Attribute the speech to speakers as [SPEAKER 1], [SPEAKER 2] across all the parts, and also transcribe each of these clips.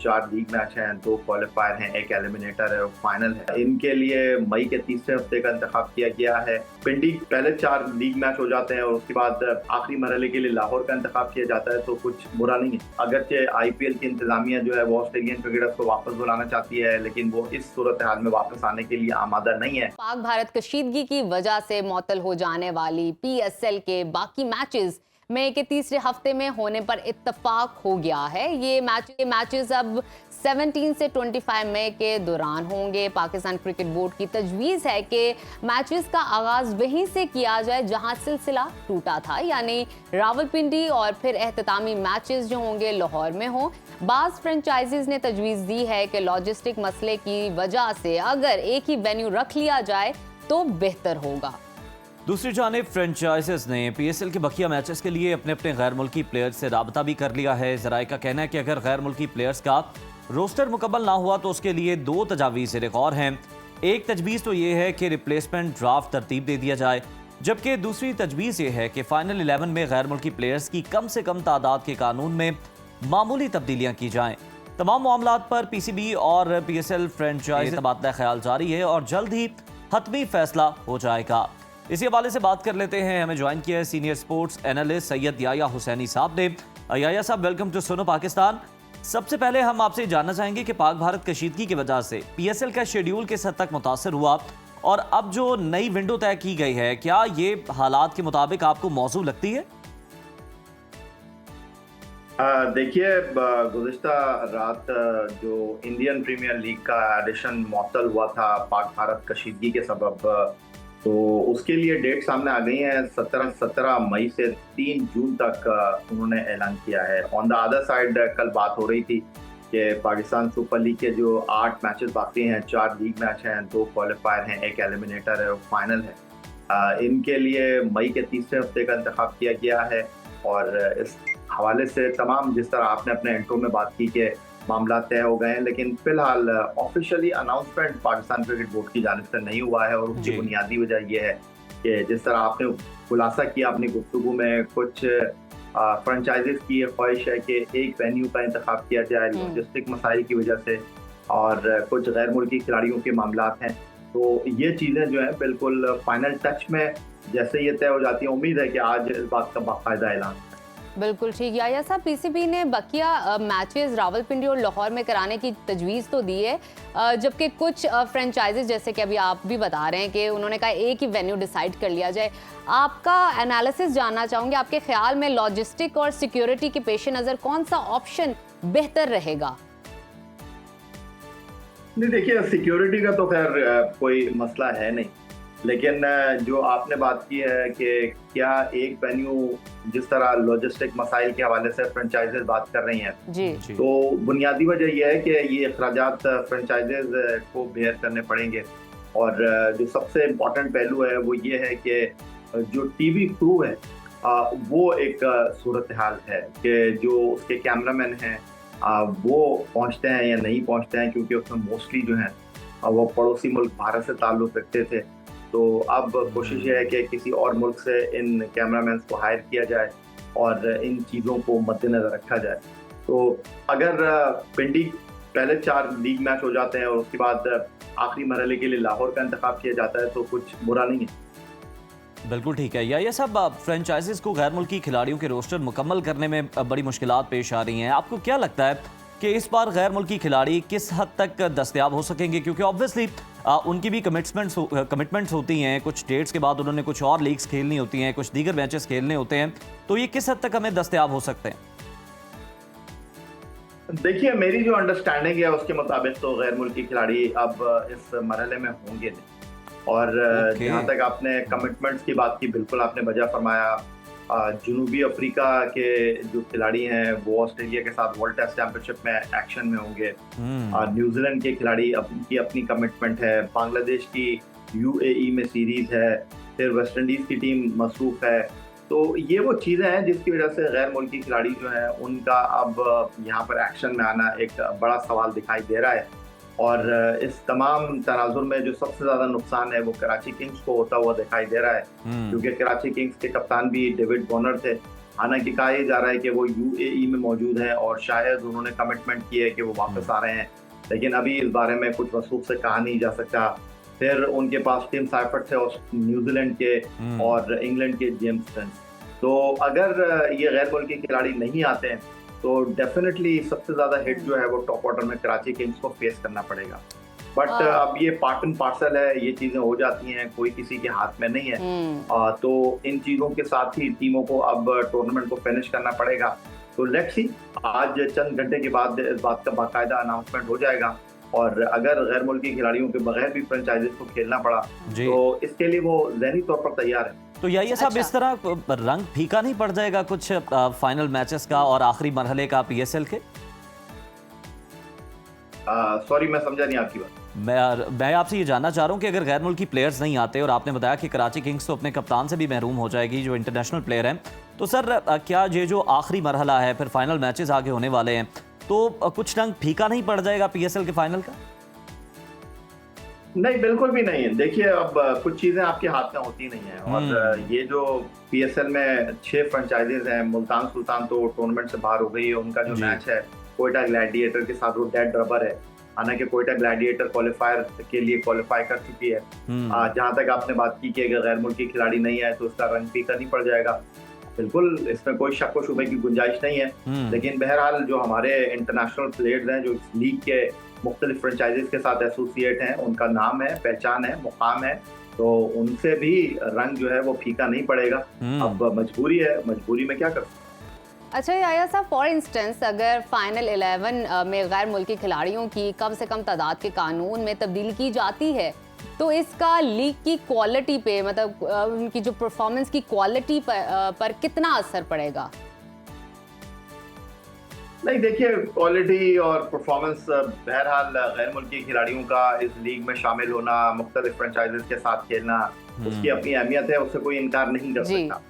[SPEAKER 1] 4 league match हैं, 2 qualifier हैं, 1 eliminator है और फाइनल है। इनके लिए मई के तीसरे हफ्ते का इंतखाब किया गया है। पिंडी पहले 4 लीग मैच हो जाते हैं और उसके बाद आखिरी मरहले के लिए लाहौर का इंतखाब किया जाता है, तो कुछ बुरा नहीं है। अगरचे आईपीएल की इंतजामिया जो है वो ऑस्ट्रेलियन क्रिकेटर्स को वापस बुलाना चाहती है, लेकिन वो इस सूरत हाल में वापस आने के लिए आमादा नहीं है।
[SPEAKER 2] पाक भारत कशीदगी की वजह से मुअत्तल हो जाने वाली पीएसएल के बाकी मैचेस मई के तीसरे हफ्ते में होने पर इत्तफाक हो गया है। ये मैचेस अब 17 से 25 मई के दौरान होंगे। पाकिस्तान क्रिकेट बोर्ड की तजवीज़ है कि मैचेस का आगाज़ वहीं से किया जाए जहां सिलसिला टूटा था, यानी रावलपिंडी, और फिर एहततामी मैचेस जो होंगे लाहौर में हों। बाज़ फ्रेंचाइजीज ने तजवीज़ दी है कि लॉजिस्टिक मसले की वजह से अगर एक ही वेन्यू रख लिया जाए तो बेहतर होगा।
[SPEAKER 3] दूसरी जानिब फ्रेंचाइजेस ने पीएसएल के बकिया मैचेस के लिए अपने अपने गैर मुल्की प्लेयर्स से राबता भी कर लिया है। ज़राए का कहना है कि अगर गैर मुल्की प्लेयर्स का रोस्टर मुकम्मल ना हुआ तो उसके लिए 2 तजावीज़ एक और हैं। एक तजवीज़ तो ये है कि रिप्लेसमेंट ड्राफ्ट तरतीब दे दिया जाए, जबकि दूसरी तजवीज़ ये है कि फाइनल 11 में गैर मुल्की प्लेयर्स की कम से कम तादाद के कानून में मामूली तब्दीलियाँ की जाएँ। तमाम मामलात पर पीसीबी और पीएसएल फ्रेंचाइज तबादला ख्याल जारी है और जल्द ही हतमी फैसला हो जाएगा। इसी हवाले से बात कर लेते हैं। हमें ज्वाइन किया है senior sports analyst Syed Yaya Husaini sahab ने। याया साहब, वेलकम टू सुनो पाकिस्तान। सबसे पहले हम आपसे जानना चाहेंगे कि पाक भारत कशीदगी की वजह से पीएसएल का शेड्यूल किस हद तक मुतासर हुआ और अब जो नई विंडो तय की गई है, क्या ये हालात के मुताबिक आपको मौजू लगती है?
[SPEAKER 1] देखिए, गुज़िश्ता रात जो इंडियन प्रीमियर लीग का एडिशन मुअत्तल हुआ था पाक भारत कशीदगी के सबब, तो उसके लिए डेट सामने आ गई है। 17 मई से 3 जून तक उन्होंने ऐलान किया है। ऑन द अदर साइड कल बात हो रही थी कि पाकिस्तान सुपर लीग के जो 8 मैचेस बाकी हैं, 4 लीग मैच हैं, 2 क्वालिफायर हैं, 1 एलिमिनेटर है और फाइनल है। इनके लिए मई के तीसरे हफ्ते का इंतखाब किया गया है और इस हवाले से तमाम, जिस तरह आपने अपने इंट्रो में बात की कि मामला तय हो गए हैं, लेकिन फिलहाल officially announcement Pakistan cricket board की जानिब से नहीं हुआ है और उसकी बुनियादी वजह यह है कि जिस तरह आपने खुलासा किया अपनी गुफ्तगू में, कुछ फ्रेंचाइजीज की ये ख्वाहिश है कि एक वेन्यू का इंतखाब किया जाए लॉजिस्टिक मसाइल की वजह से, और कुछ गैर मुल्की खिलाड़ियों के मामलात हैं। तो ये चीज़ें जो हैं बिल्कुल फाइनल टच में जैसे ये तय हो जाती है, उम्मीद है कि आज इस बात का बाकायदा ऐलान।
[SPEAKER 2] बिल्कुल ठीक। याया साहब, पीसीबी ने बकिया मैचेस रावलपिंडी और लाहौर में कराने की तजवीज़ तो दी है, जबकि कुछ फ्रेंचाइजेज जैसे कि अभी आप भी बता रहे हैं कि उन्होंने कहा एक ही वेन्यू डिसाइड कर लिया जाए। आपका एनालिसिस जानना चाहूँगी, आपके ख्याल में लॉजिस्टिक और सिक्योरिटी के पेश नज़र कौन सा ऑप्शन बेहतर रहेगा?
[SPEAKER 1] नहीं, देखिए, सिक्योरिटी का तो खैर कोई मसला है नहीं, लेकिन जो आपने बात की है कि क्या एक वेन्यू, जिस तरह लॉजिस्टिक मसाइल के हवाले से फ्रेंचाइजेज बात कर रही हैं
[SPEAKER 2] जी,
[SPEAKER 1] तो बुनियादी वजह यह है कि ये अखराजात फ्रेंचाइजेज को बेयर करने पड़ेंगे। और जो सबसे इम्पोर्टेंट पहलू है वो ये है कि जो टीवी क्रू है वो एक सूरत हाल है कि जो उसके कैमरामैन हैं वो पहुंचते हैं या नहीं पहुंचते हैं, क्योंकि उसमें मोस्टली जो है वो पड़ोसी मुल्क भारत से ताल्लुक़ रखते थे। तो अब कोशिश ये है कि किसी और मुल्क से इन कैमरामैन को हायर किया जाए और इन चीज़ों को मद्देनज़र रखा जाए। तो अगर पिंडी पहले 4 लीग मैच हो जाते हैं और उसके बाद आखिरी मरहले के लिए लाहौर का इंतखाब किया जाता है, तो कुछ बुरा नहीं है।
[SPEAKER 3] बिल्कुल ठीक है। या सब फ्रेंचाइजीज को गैर मुल्की खिलाड़ियों के रोस्टर मुकम्मल करने में बड़ी मुश्किलात पेश आ रही हैं। आपको क्या लगता है कि इस बार गैर मुल्की खिलाड़ी किस हद तक दस्तयाब हो सकेंगे? क्योंकि ऑब्वियसली उनकी भी कमिटमेंट्स होती हैं। कुछ डेट्स के बाद उन्होंने कुछ और लीग्स खेलनी होती हैं, कुछ दीगर मैचेस खेलने होते हैं, तो ये किस हद तक हमें दस्तयाब हो सकते हैं?
[SPEAKER 1] देखिए, मेरी जो अंडरस्टैंडिंग है उसके मुताबिक तो गैर मुल्की खिलाड़ी अब इस मरहले में होंगे नहीं। और जहाँ तक आपने कमिटमेंट्स की बात की, बिल्कुल आपने वजह फरमाया। जनूबी अफ्रीका के जो खिलाड़ी हैं वो ऑस्ट्रेलिया के साथ वर्ल्ड टेस्ट चैंपियनशिप में एक्शन में होंगे। न्यूजीलैंड के खिलाड़ी की अपनी कमिटमेंट है। बांग्लादेश की यूएई में सीरीज है, फिर वेस्ट इंडीज़ की टीम मसरूफ है। तो ये वो चीज़ें हैं जिसकी वजह से गैर मुल्की खिलाड़ी जो हैं उनका अब यहाँ पर एक्शन में आना एक बड़ा सवाल दिखाई दे रहा है। और इस तमाम तनाजुर में जो सबसे ज़्यादा नुकसान है वो कराची किंग्स को होता हुआ दिखाई दे रहा है, क्योंकि कराची किंग्स के कप्तान भी डेविड वॉर्नर थे हालांकि कहा यह जा रहा है कि वो यूएई में मौजूद हैं और शायद उन्होंने कमिटमेंट की है कि वो वापस आ रहे हैं, लेकिन अभी इस बारे में कुछ वसूख से कहा नहीं जा सकता। फिर उनके पास टिम साइफर्ट थे न्यूजीलैंड के और इंग्लैंड के जेम्स स्पेंस। तो अगर ये गैर मुल्की खिलाड़ी नहीं आते हैं तो डेफिनेटली सबसे ज्यादा हिट जो है वो टॉप ऑर्डर में कराची किंग्स को फेस करना पड़ेगा। बट अब ये पार्ट एंड पार्सल है, ये चीजें हो जाती हैं, कोई किसी के हाथ में नहीं है। तो इन चीजों के साथ ही टीमों को अब टूर्नामेंट को फिनिश करना पड़ेगा। तो लेट्स सी, आज चंद घंटे के बाद इस बात का बाकायदा अनाउंसमेंट हो जाएगा और अगर गैर मुल्की खिलाड़ियों के बगैर भी फ्रेंचाइजीज को खेलना पड़ा तो इसके लिए वो ज़हनी तौर पर तैयार है।
[SPEAKER 3] तो याहिया साहब, इस तरह रंग फीका नहीं पड़ जाएगा कुछ फाइनल मैचेस का और आखिरी मरहले का पीएसएल के?
[SPEAKER 1] सॉरी, मैं समझा नहीं आपकी बात।
[SPEAKER 3] मैं आपसे ये जानना चाह रहा हूँ कि अगर गैर मुल्की प्लेयर्स नहीं आते, और आपने बताया कि कराची किंग्स तो अपने कप्तान से भी महरूम हो जाएगी जो इंटरनेशनल प्लेयर हैं, तो सर क्या ये जो आखिरी मरहला है, फिर फाइनल मैचेस आगे होने वाले हैं, तो कुछ रंग फीका नहीं पड़ जाएगा पीएसएल के फाइनल का?
[SPEAKER 1] नहीं, बिल्कुल भी नहीं है। देखिए, अब कुछ चीजें आपके हाथ में होती नहीं है और ये जो पीएसएल में 6 फ्रेंचाइजीज हैं, मुल्तान सुल्तान तो टूर्नामेंट से बाहर हो गई है। उनका जो मैच है कोयटा ग्लैडिएटर के साथ वो डेड रबर है, हालांकि कोयटा ग्लैडिएटर क्वालिफायर के लिए क्वालिफाई कर चुकी है। जहां तक आपने बात की कि अगर गैर मुल्की खिलाड़ी नहीं आए तो उसका रंग फीका नहीं पड़ जाएगा, बिल्कुल इसमें कोई शक व शुबे की गुंजाइश नहीं है। लेकिन बहरहाल जो हमारे इंटरनेशनल प्लेयर्स हैं जो इस लीग के मुख्तलिफ फ्रेंचाइजीज के साथ एसोसिएट हैं, उनका नाम है, पहचान है, मुकाम है, तो उनसे भी रंग जो है वो फीका नहीं पड़ेगा। अब मजबूरी है, मजबूरी में क्या कर सकते।
[SPEAKER 2] अच्छा याहिया साहब, फॉर इंस्टेंस अगर फाइनल 11 में गैर मुल्की खिलाड़ियों की कम से कम तादाद के कानून में तब्दीली की जाती है तो इसका लीग की क्वालिटी पे, मतलब उनकी जो परफॉर्मेंस की क्वालिटी पर कितना असर पड़ेगा?
[SPEAKER 1] नहीं, देखिए, क्वालिटी और परफॉर्मेंस, बहरहाल गैर मुल्की खिलाड़ियों का इस लीग में शामिल होना, मुख्तलिफ फ्रेंचाइजीज के साथ खेलना, उसकी अपनी अहमियत है, उससे कोई इनकार नहीं कर सकता।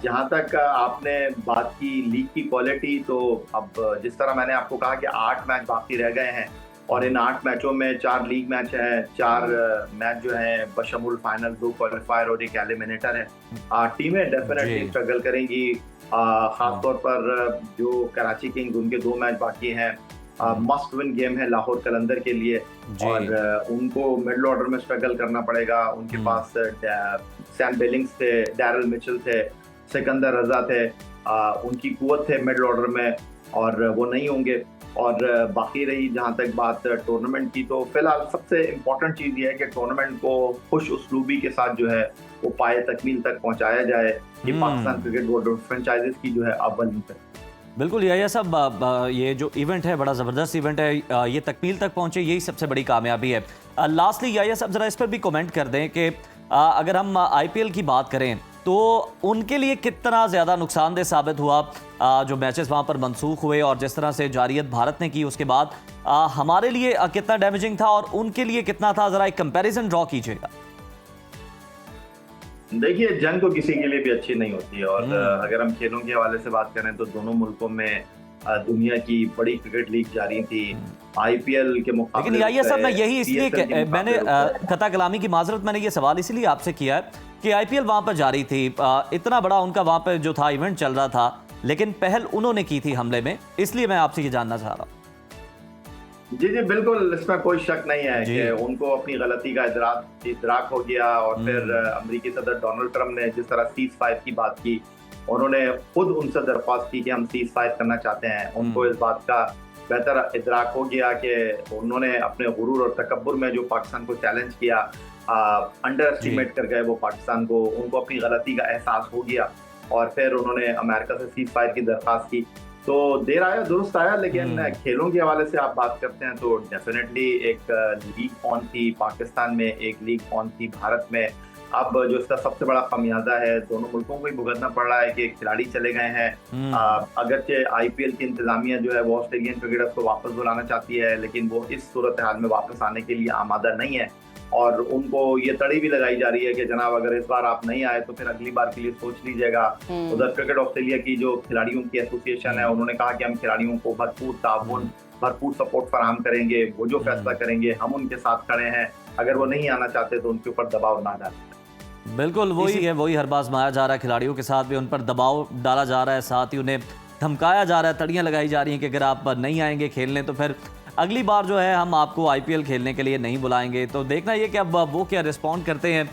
[SPEAKER 1] जहाँ तक आपने बात की लीग की क्वालिटी, तो अब जिस तरह मैंने आपको कहा कि 8 मैच बाकी रह गए हैं और इन 8 मैचों में 4 लीग मैच हैं, 4 मैच जो हैं बशमूल फाइनल, 2 क्वालिफायर और 1 एलिमिनेटर है। टीमें डेफिनेटली स्ट्रगल करेंगी, खासतौर पर जो कराची किंग्स, उनके 2 मैच बाकी हैं, मस्ट विन गेम है लाहौर कलंदर के लिए और उनको मिडल ऑर्डर में स्ट्रगल करना पड़ेगा। उनके पास सैम बिलिंग्स थे, डैरल मिचेल थे, सिकंदर रजा थे, उनकी कुव्वत थे मिडल ऑर्डर में और वो नहीं होंगे। और बाकी रही जहाँ तक बात टूर्नामेंट की, तो फिलहाल सबसे इम्पोर्टेंट चीज़ ये है कि टूर्नामेंट को खुश उसलूबी के साथ जो है वो पाए तकमील तक पहुँचाया जाए। ये पाकिस्तान क्रिकेट बोर्ड फ्रेंचाइजीज की जो है अव्वल है।
[SPEAKER 3] बिल्कुल याहिया साहब, ये जो इवेंट है बड़ा ज़बरदस्त इवेंट है, ये तकमील तक पहुँचे, यही सबसे बड़ी कामयाबी है। लास्टली याहिया साहब ज़रा इस पर भी कमेंट कर दें कि अगर हम आईपीएल की बात करें तो उनके लिए कितना ज़्यादा नुकसानदेह साबित हुआ जो मैचेस वहाँ पर मनसूख हुए, और जिस तरह से जारियत भारत ने की उसके बाद हमारे लिए कितना डैमेजिंग था और उनके लिए कितना था, ज़रा एक कंपैरिजन ड्रॉ कीजिएगा।
[SPEAKER 1] देखिए, जंग तो किसी के लिए भी अच्छी नहीं होती है और अगर हम खेलों के हवाले से बात करें तो दोनों मुल्कों में दुनिया की बड़ी क्रिकेट लीग जारी थी आईपीएल के मुकाबले। लेकिन
[SPEAKER 3] याहिया साहब, मैं यही इसलिए मैंने कता कलामी की माजरत, मैंने ये सवाल इसलिए आपसे किया है कि आईपीएल वहां पर जारी थी, इतना बड़ा उनका वहां पर जो था इवेंट चल रहा था, लेकिन पहल उन्होंने की थी हमले में, इसलिए मैं आपसे ये जानना चाह रहा हूँ।
[SPEAKER 1] जी जी, बिल्कुल, इसमें कोई शक नहीं है कि उनको अपनी गलती का इदराक हो गया और फिर अमेरिकी सदर डोनाल्ड ट्रंप ने जिस तरह सीज़फायर की बात की, उन्होंने खुद उनसे दरख्वास्त की कि हम सीज़फायर करना चाहते हैं। उनको इस बात का बेहतर इदराक हो गया कि उन्होंने अपने गुरूर और तकब्बुर में जो पाकिस्तान को चैलेंज किया, अंडर एस्टिमेट कर गए वो पाकिस्तान को, उनको अपनी गलती का एहसास हो गया और फिर उन्होंने अमेरिका से सीज़फायर की दरख्वास्त की। तो देर आया दुरुस्त आया, लेकिन खेलों के हवाले से आप बात करते हैं तो डेफिनेटली एक लीग ऑन थी पाकिस्तान में, एक लीग ऑन थी भारत में। अब जो इसका सबसे बड़ा खमियाजा है, दोनों मुल्कों को ही भुगतना पड़ रहा है कि खिलाड़ी चले गए हैं। अगरचे आईपीएल की इंतजामिया जो है वो ऑस्ट्रेलियन क्रिकेटर्स को वापस बुलाना चाहती है, लेकिन वो इस सूरत हाल में वापस आने के लिए आमादा नहीं है और उनको ये तड़ी भी लगाई जा रही है कि जनाब अगर इस बार आप नहीं आए तो फिर अगली बार के लिए सोच लीजिएगा। उधर क्रिकेट ऑस्ट्रेलिया की जो खिलाड़ियों की एसोसिएशन है, उन्होंने कहा कि हम खिलाड़ियों को भरपूर ताउन, भरपूर सपोर्ट फराहम करेंगे, वो जो फैसला करेंगे हम उनके साथ खड़े हैं, अगर वो नहीं आना चाहते तो उनके ऊपर दबाव ना डालें।
[SPEAKER 3] बिल्कुल वही है, वही हर बार आजमाया जा रहा है खिलाड़ियों के साथ भी, उन पर दबाव डाला जा रहा है, साथ ही उन्हें धमकाया जा रहा है, तड़ियां लगाई जा रही हैं कि अगर आप नहीं आएंगे खेलने तो फिर अगली बार जो है हम आपको आईपीएल खेलने के लिए नहीं बुलाएंगे। तो देखना ये कि अब वो क्या रिस्पॉन्ड करते हैं।